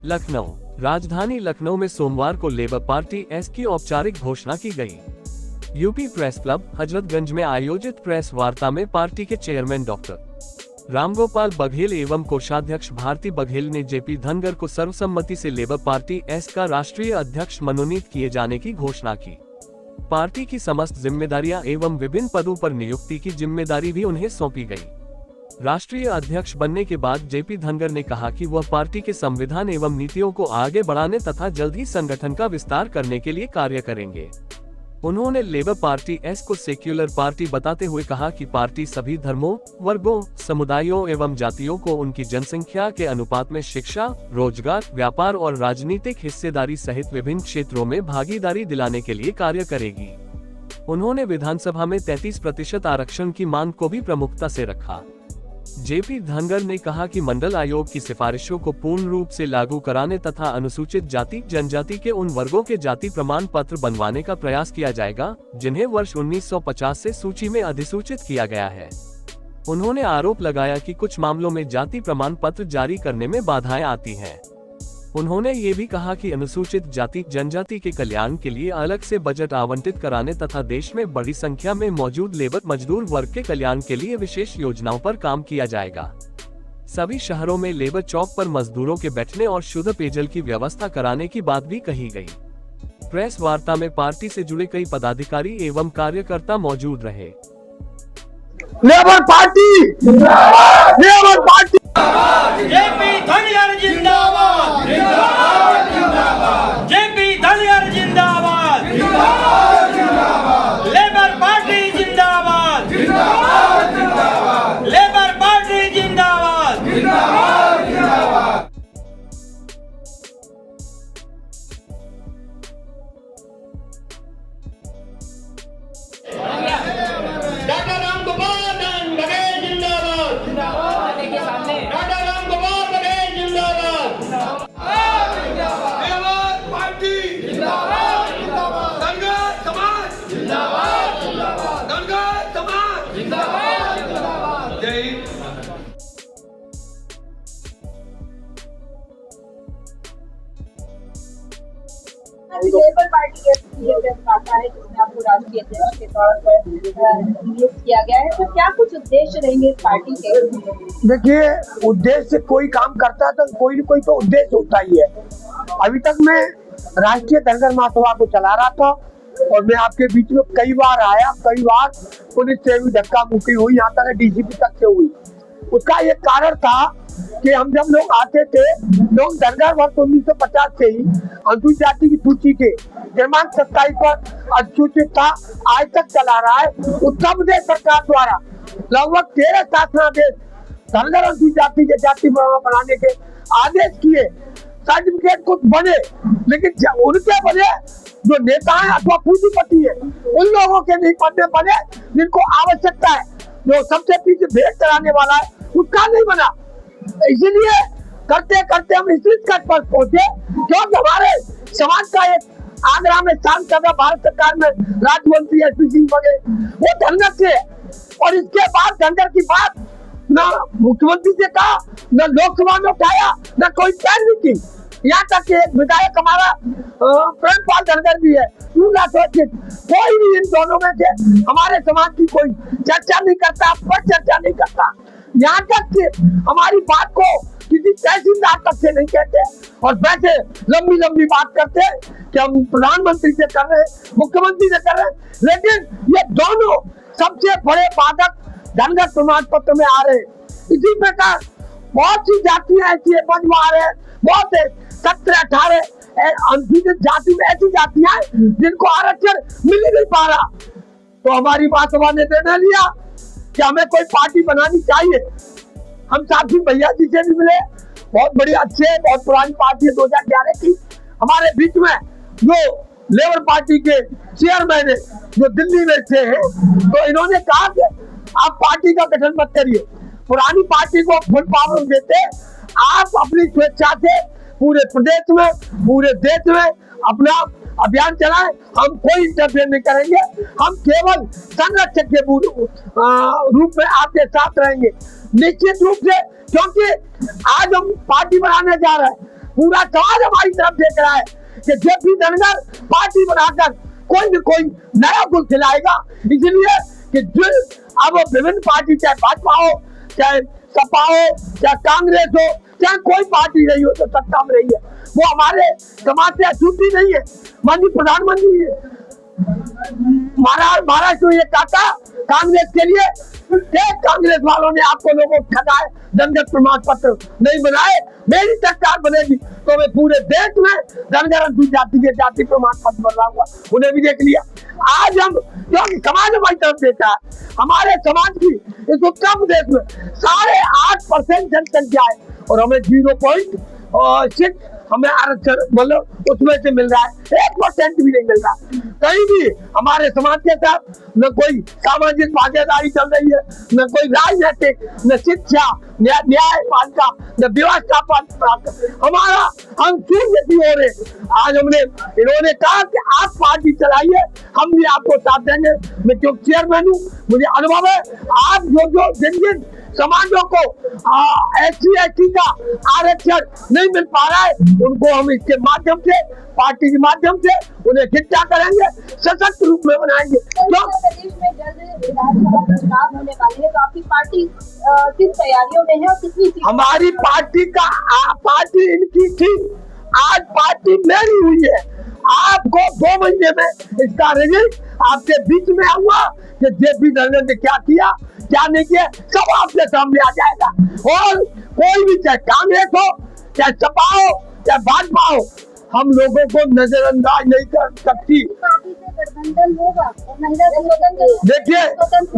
लखनऊ। राजधानी लखनऊ में सोमवार को लेबर पार्टी एस की औपचारिक घोषणा की गई। यूपी प्रेस क्लब हजरतगंज में आयोजित प्रेस वार्ता में पार्टी के चेयरमैन डॉक्टर रामगोपाल बघेल एवं कोषाध्यक्ष भारती बघेल ने जेपी धनगर को सर्वसम्मति से लेबर पार्टी एस का राष्ट्रीय अध्यक्ष मनोनीत किए जाने की घोषणा की। पार्टी की समस्त जिम्मेदारियां एवं विभिन्न पदों पर नियुक्ति की जिम्मेदारी भी उन्हें सौंपी गई। राष्ट्रीय अध्यक्ष बनने के बाद जेपी धनगर ने कहा कि वह पार्टी के संविधान एवं नीतियों को आगे बढ़ाने तथा जल्द ही संगठन का विस्तार करने के लिए कार्य करेंगे। उन्होंने लेबर पार्टी एस को सेक्युलर पार्टी बताते हुए कहा कि पार्टी सभी धर्मों, वर्गों, समुदायों एवं जातियों को उनकी जनसंख्या के अनुपात में शिक्षा, रोजगार, व्यापार और राजनीतिक हिस्सेदारी सहित विभिन्न क्षेत्रों में भागीदारी दिलाने के लिए कार्य करेगी। उन्होंने विधानसभा में 33% आरक्षण की मांग को भी प्रमुखता से रखा। जेपी धनगर ने कहा कि मंडल आयोग की सिफारिशों को पूर्ण रूप से लागू कराने तथा अनुसूचित जाति जनजाति के उन वर्गों के जाति प्रमाण पत्र बनवाने का प्रयास किया जाएगा जिन्हें वर्ष 1950 से सूची में अधिसूचित किया गया है। उन्होंने आरोप लगाया कि कुछ मामलों में जाति प्रमाण पत्र जारी करने में बाधाएं आती हैं। उन्होंने ये भी कहा कि अनुसूचित जाति जनजाति के कल्याण के लिए अलग से बजट आवंटित कराने तथा देश में बड़ी संख्या में मौजूद लेबर मजदूर वर्ग के कल्याण के लिए विशेष योजनाओं पर काम किया जाएगा। सभी शहरों में लेबर चौक पर मजदूरों के बैठने और शुद्ध पेयजल की व्यवस्था कराने की बात भी कही गई। प्रेस वार्ता में पार्टी से जुड़े कई पदाधिकारी एवं कार्यकर्ता मौजूद रहे। लेबर पार्टी जेपी धनगर जिंदाबाद, जेपी धनगर जिंदाबाद, लेबर पार्टी जिंदाबाद, लेबर पार्टी जिंदाबाद। डॉक्टर रामगोपाल बघेल जिंदाबाद, डॉक्टर रामगोपाल बघेल जिंदाबाद, लेबर पार्टी जिंदाबाद, धनगर समाज जिंदाबाद, धनगर समाज जिंदाबाद। जय हिंद। लेबर पार्टी आता है जिसमें आपको राष्ट्रीय अध्यक्ष के तौर पर नियुक्त किया गया है, तो क्या कुछ उद्देश्य रहेंगे इस पार्टी के? देखिए, उद्देश्य कोई काम करता है तो कोई न कोई तो उद्देश्य होता ही है। अभी तक मैं राष्ट्रीय धनगर महासभा को चला रहा था और मैं आपके बीच में कई बार आया, कई बार पुलिस से भी धक्का मुक्की हुई, यहाँ तक डीजीपी तक से हुई। उसका ये कारण था कि हम जब लोग आते थे, लोग धनगर वर्ष 1950 से ही अनुसूचित जाति की सूची के क्रमांक 27 पर अनुसूचित था, आज तक चला रहा है। उत्तर प्रदेश सरकार द्वारा लगभग 13 शासनादेश धनगर अनुसूचित जाति के जाति प्रमाण बनाने के आदेश किए। सर्टिफिकेट कुछ बने, लेकिन उनके बने जो नेता है अथवा पूंजीपति है, उन लोगों के नहीं बने जिनको आवश्यकता है। जो सबसे पीछे भेंट कराने वाला है उसका नहीं बना। इसीलिए करते करते हम इस निष्कर्ष पर पहुंचे, क्योंकि हमारे समाज का एक आगरा में सांसद भारत सरकार में राज्य मंत्री एसपी सिंह बघेल, वो धनगर से, और इसके बाद धनगर की बात न मुख्यमंत्री से कहा, न लोकसभा में उठाया, न कोई पहल नहीं की। यहाँ तक कि एक विधायक हमारा प्रेमपाल धनगर भी है, कोई भी इन दोनों में से हमारे समाज की कोई चर्चा नहीं करता, पर चर्चा नहीं करता। यहाँ तक कि हमारी बात को किसी तहसीलदार तक से नहीं कहते, और वैसे लंबी लंबी बात करते कि हम प्रधानमंत्री से कर रहे हैं, मुख्यमंत्री से कर रहे हैं, लेकिन ये दोनों सबसे बड़े बाधक धनगर प्रमाण पत्र में आ रहे हैं। इसी प्रकार बहुत सी जातियां ऐसी है, बहुत है 17-18 अनुसूचित जाति में ऐसी जातियां जिनको आरक्षण मिल ही नहीं पा रहा। तो हमारी महासभा ने निर्णय लिया कि हमें कोई पार्टी बनानी चाहिए। हम साथी भैया जी से भी मिले, बहुत बड़ी अच्छे, बहुत पुरानी पार्टी है 2011 की। हमारे बीच में जो लेबर पार्टी के चेयरमैन है जो दिल्ली में से है, तो इन्होंने कहा कि आप पार्टी का गठन मत करिए, पुरानी पार्टी को फुल पावर देते, आप अपनी स्वेच्छा से पूरे प्रदेश में, पूरे देश में अपना अभियान चलाएं। हम कोई इंटरफेयर नहीं करेंगे, हम केवल संरक्षक के रूप में आपके साथ रहेंगे निश्चित रूप से, क्योंकि आज हम पार्टी बनाने जा रहे हैं पूरा समाज हमारी तरफ देख रहा है कि जेपी धनगर पार्टी बनाकर कोई न कोई नया गुल खिलाएगा। इसलिए कि जो अब विभिन्न पार्टी, चाहे भाजपा हो, चाहे सपा हो, चाहे कांग्रेस हो, चाहे कोई पार्टी रही हो तो सत्ता में रही है, वो हमारे समाज से अछूती नहीं है। माननीय प्रधानमंत्री महाराष्ट्र में ये कहा कांग्रेस के लिए, कांग्रेस वालों ने आपको लोगों को ठगाए, धनगर प्रमाण पत्र नहीं बनाए, मेरी सरकार बनेगी तो मैं पूरे देश में धनगर अनुसूचित जाति के जाति प्रमाण पत्र बनाऊंगा। उन्हें भी देख लिया। आज हम जो समाज हमारी तरफ देता है, हमारे समाज की इस उत्तर प्रदेश में 8.5% जनसंख्या है और हमें 0.6 हमें आरक्षण मतलब उसमें से मिल रहा है, 1% भी नहीं मिल रहा। कहीं भी हमारे समाज के साथ न कोई सामाजिक भागीदारी चल रही है, न कोई राजनीतिक, न शिक्षा, न्यायपालिका, न व्यवस्था पालिका, हमारा हम शून्य की ओर है। आज इन्होंने कहा कि आप पार्टी चलाइए, हम भी आपको साथ देंगे। मैं जो चेयरमैन हूँ, मुझे अनुभव है। आप जो जिन समाजों को SC/ST का आरक्षण नहीं मिल पा रहा है, उनको हम इसके माध्यम से, पार्टी के माध्यम से उन्हें इकट्ठा करेंगे, सशक्त रूप में बनाएंगे। उत्तर प्रदेश में जल्द विधानसभा के चुनाव होने वाले हैं, तो आपकी पार्टी किस तैयारियों में है और कितनी सीट? हमारी पार्टी इनकी थी, आज पार्टी मेरी हुई है। आपको 2 महीने में इसका रिजल्ट आपके बीच में आऊंगा कि जेपी धनगर ने क्या किया, क्या नहीं किया, सब आपके सामने आ जाएगा। और कोई भी, चाहे कांग्रेस हो, चाहे सपा हो, चाहे भाजपा हो, हम लोगों को नजरअंदाज नहीं कर सकती। पार्टी से गठबंधन होगा और महिला स्वतंत्र। देखिए,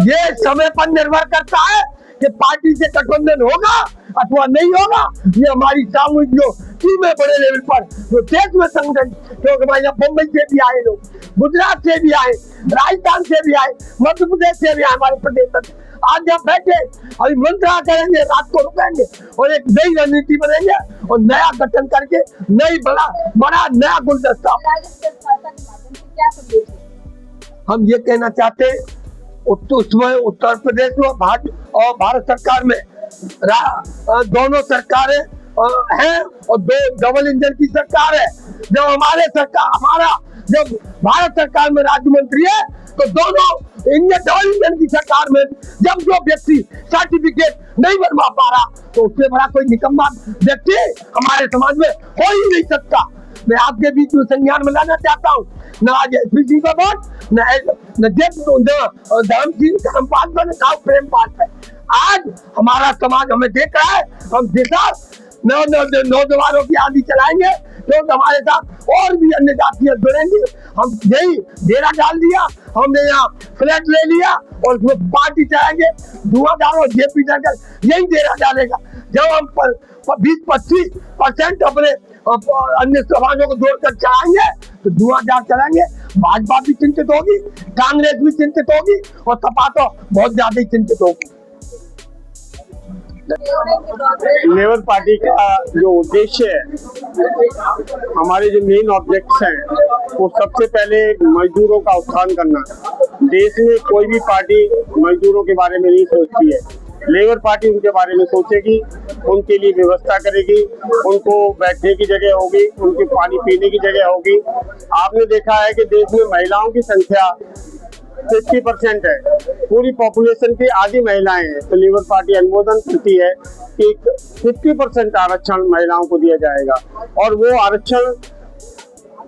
ये समय पर निर्भर करता है कि पार्टी से गठबंधन होगा अथवा नहीं होगा। ये हमारी सामूहिक जो टीम है बड़े लेवल पर, जो देश में संगठन, क्योंकि हमारे यहाँ मुंबई से भी आए लोग, गुजरात से भी आए, राजस्थान से भी आए, मध्य प्रदेश से भी आए, हमारे प्रदेश आज जब बैठे अभी मंत्रणा करेंगे, रात को रुकेंगे और एक नई रणनीति बनेंगे और नया गठन करके नई बड़ा नया गुलदस्ता। हम ये कहना चाहते हैं, उत्तर प्रदेश में और भारत सरकार में दोनों सरकारें हैं और 2 डबल इंजन की सरकार है। जब भारत सरकार में राज्य मंत्री है तो दोनों डबल इंजन की सरकार में जब जो व्यक्ति सर्टिफिकेट नहीं बनवा पा रहा तो उससे बड़ा कोई निकम्मा व्यक्ति हमारे समाज में हो ही नहीं सकता। मैं आपके बीच में संज्ञान में लाना चाहता हूँ, न आज एसपीसी का वोट, न धर्म सिंह धर्मपाल पर, न प्रेमपाल पर। आज हमारा समाज हमें देख रहा है, हम दिशा नौजवानों की आंधी चलाएंगे तो हमारे साथ और भी अन्य जातियां जुड़ेंगी। हम यही डेरा डाल दिया, हमने यहाँ फ्लैट ले लिया और उसमें पार्टी चलाएंगे। धुआंधार और जेपी धनगर यही डेरा डालेगा। जब हम 20-25% अपने अन्य समाजों को जोड़कर चलाएंगे तो धुआंधार चलाएंगे। भाजपा भी चिंतित होगी, कांग्रेस भी चिंतित होगी और सपा तो बहुत ज्यादा ही चिंतित होगी। लेबर पार्टी का जो उद्देश्य है, हमारे जो मेन ऑब्जेक्ट्स हैं, वो सबसे पहले मजदूरों का उत्थान करना। देश में कोई भी पार्टी मजदूरों के बारे में नहीं सोचती है। लेबर पार्टी उनके बारे में सोचेगी, उनके लिए व्यवस्था करेगी, उनको बैठने की जगह होगी, उनके पानी पीने की जगह होगी। आपने देखा है कि देश में महिलाओं की संख्या 50% है, पूरी पॉपुलेशन की आधी महिलाएं हैं। तो लेबर पार्टी अनुमोदन करती है कि 50% आरक्षण महिलाओं को दिया जाएगा और वो आरक्षण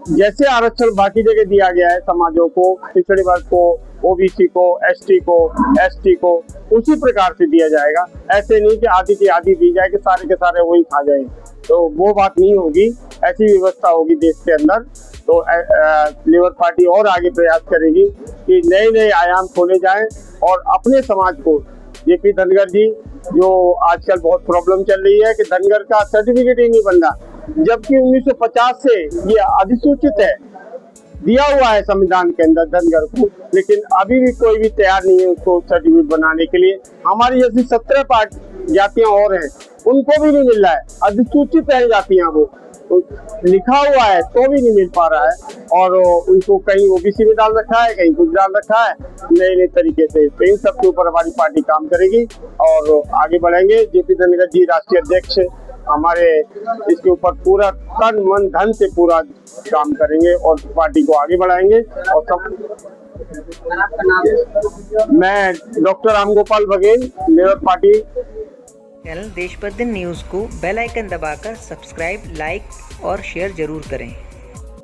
जैसे आरक्षण बाकी जगह दिया गया है समाजों को, पिछड़े वर्ग को, ओबीसी को, एसटी को, एसटी को, उसी प्रकार से दिया जाएगा। ऐसे नहीं कि आधी की आधी दी जाए कि सारे के सारे वही खा जाए, तो वो बात नहीं होगी। ऐसी व्यवस्था होगी देश के अंदर। तो लेबर पार्टी और आगे प्रयास करेगी कि नए नए आयाम खोले जाएं और अपने समाज को, जेपी धनगर जी जो आजकल बहुत प्रॉब्लम चल रही है कि धनगर का सर्टिफिकेट ही नहीं बन रहा, जबकि 1950 से ये अधिसूचित है, दिया हुआ है संविधान के अंदर धनगर को, लेकिन अभी भी कोई भी तैयार नहीं है उसको सर्टिफिकेट बनाने के लिए। हमारी जैसी 17 जातियां और हैं, उनको भी नहीं मिल रहा है, अधिसूचित है जातियां, वो तो लिखा हुआ है तो भी नहीं मिल पा रहा है। और उनको कहीं ओबीसी में डाल रखा है, कहीं कुछ डाल रखा है, नए नए तरीके से। तो इन सब के ऊपर हमारी पार्टी काम करेगी और आगे बढ़ेंगे। जेपी धनगर जी राष्ट्रीय अध्यक्ष हमारे इसके ऊपर पूरा तन मन धन से पूरा काम करेंगे और पार्टी को आगे बढ़ाएंगे। और सब मैं doctor Ram Gopal Baghel, labour party. Channel देश प्रतिदिन न्यूज़ को बेल आइकन दबाकर सब्सक्राइब, लाइक और शेयर जरूर करें।